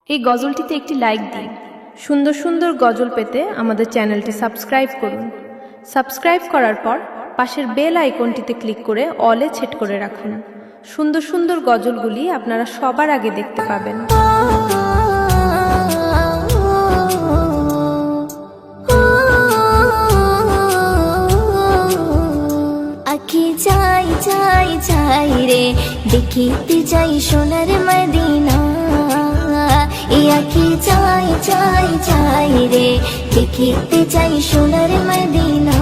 এই গজলটিতে একটি লাইক দিন। সুন্দর সুন্দর গজল পেতে আমাদের চ্যানেলটি সাবস্ক্রাইব করুন। সাবস্ক্রাইব করার পর পাশের বেল আইকনটিতে ক্লিক করে অলে সেট করে রাখুন। সুন্দর সুন্দর গজলগুলি আপনারা সবার আগে দেখতে পাবেন। আঁখি চাই চাই চাই রে, দেখিতে চাই সোনার মদিনা। এই আঁখি চাই চাই চাই রে, দেখিতে চাই সোনার মদিনা।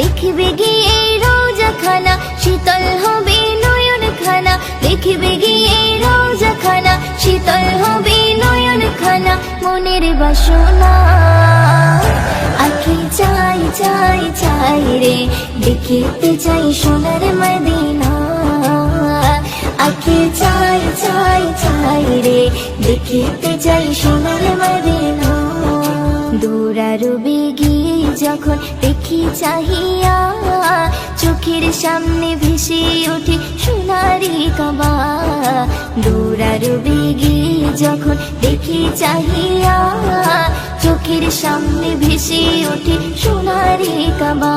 দেখিবে গিয়ে রোজা খানা, শীতল হবে নয়ন খানা। দেখিবে গিয়ে রোজা খানা, শীতল হবে নয়ন খানা। মনের বাসনা আঁখি চাই চাই চাই রে, দেখিতে চাই সোনার মদিনা। আঁখি চাই চাই চাই রে, দেখিতে চাই সোনার মদিনা। দৌড়ারবে গিয়ে যখন দেখি চাহিয়া, চোখের সামনে ভেসে ওঠে সোনারি কাবা। দৌড়ারবে গিয়ে যখন দেখি চাহিয়া, চোখের সামনে ভেসে ওঠে সোনারি কাবা।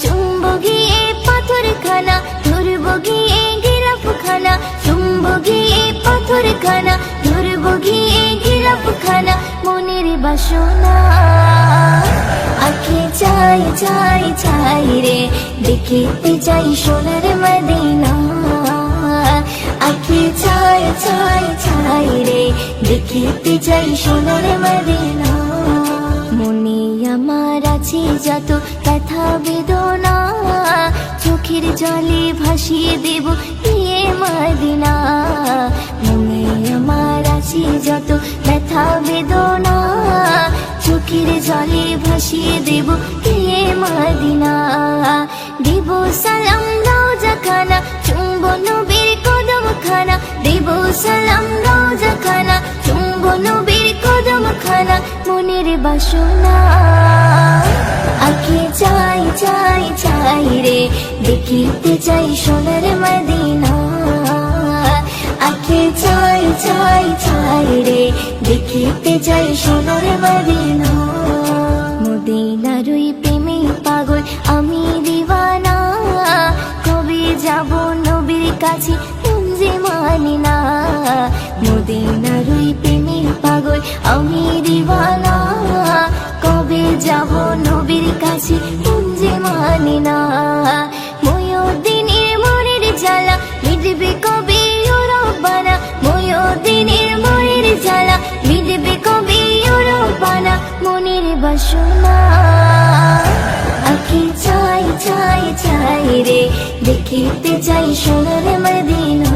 চুম্ব গিয়ে পাথর খানা, ধরব গিয়ে গিলাফ খানা। চুম্ব গিয়ে পাথর খানা, ধরব গিয়ে গিলাফ খানা। মনের বাসনা আঁখি চাই চাই চাই রে, দেখিতে চাই সোনার মদিনা। আঁখি চাই চাই চাই রে, দেখিতে চাই সোনার মদিনা। মনে আমার আছে যত ব্যথা বেদনা, চোখের জলে ভাসিয়ে দেব ইয়ে মদিনা। মনে আমার আছে যত ব্যথা বেদনা, চোখের জলে ভাসিয়ে দেব ইয়ে মদিনা। দেব সালাম রোজা খানা, চুম্ব নবীর কদম খানা। দেব সালাম রোজা খানা, চুম্ব নবীর কদম খানা। মনের বাসনা আঁখি চাই চাই চাই রে, দেখিতে চাই সোনার মদিনা। আঁখি চাই চাই চাই রে, দেখিতে চাই সোনার মদিনা। মদিনার ওই প্রেমে পাগল আমি দিওয়ানা, কবে যাব নবীর কাছে যে মানি না। মদিনার ওই প্রেমে পাগল আমি দিওয়ানা, কবে যাব নবীর কাছে যে মানি না। ময়ূরদিনের মনের জ্বালা মিটবে কবে ও রব্বানা। ময়ূরদিনের মনের জ্বালা মিটবে কবে ও রব্বানা। মনের বাসনা আঁখি চাই চাই চাই রে, দেখিতে চাই সোনার মদিনা।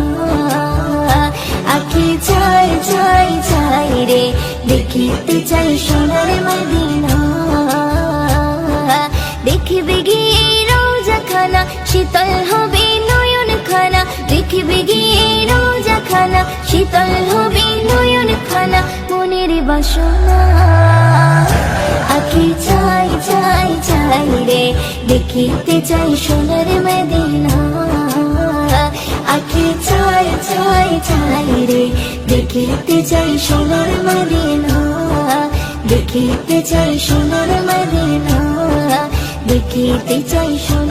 আঁখি চাই চাই চাই রে, দেখিতে চাই সোনার মদিনা। দেখিবে গিয়ে রোজা খানা, শীতল হবে নয়ন খানা। দেখিবে গিয়ে রোজা খানা, শীতল হবে নয়ন খানা। মনের বাসনা আঁখি চাই চাই চাই রে, দেখিতে চাই সোনার মদিনা। আঁখি চাই চাই চাই রে, দেখিতে চাই সোনার মদিনা। দেখিতে চাই সোনার মদিনা, দেখিতে চাই সোনার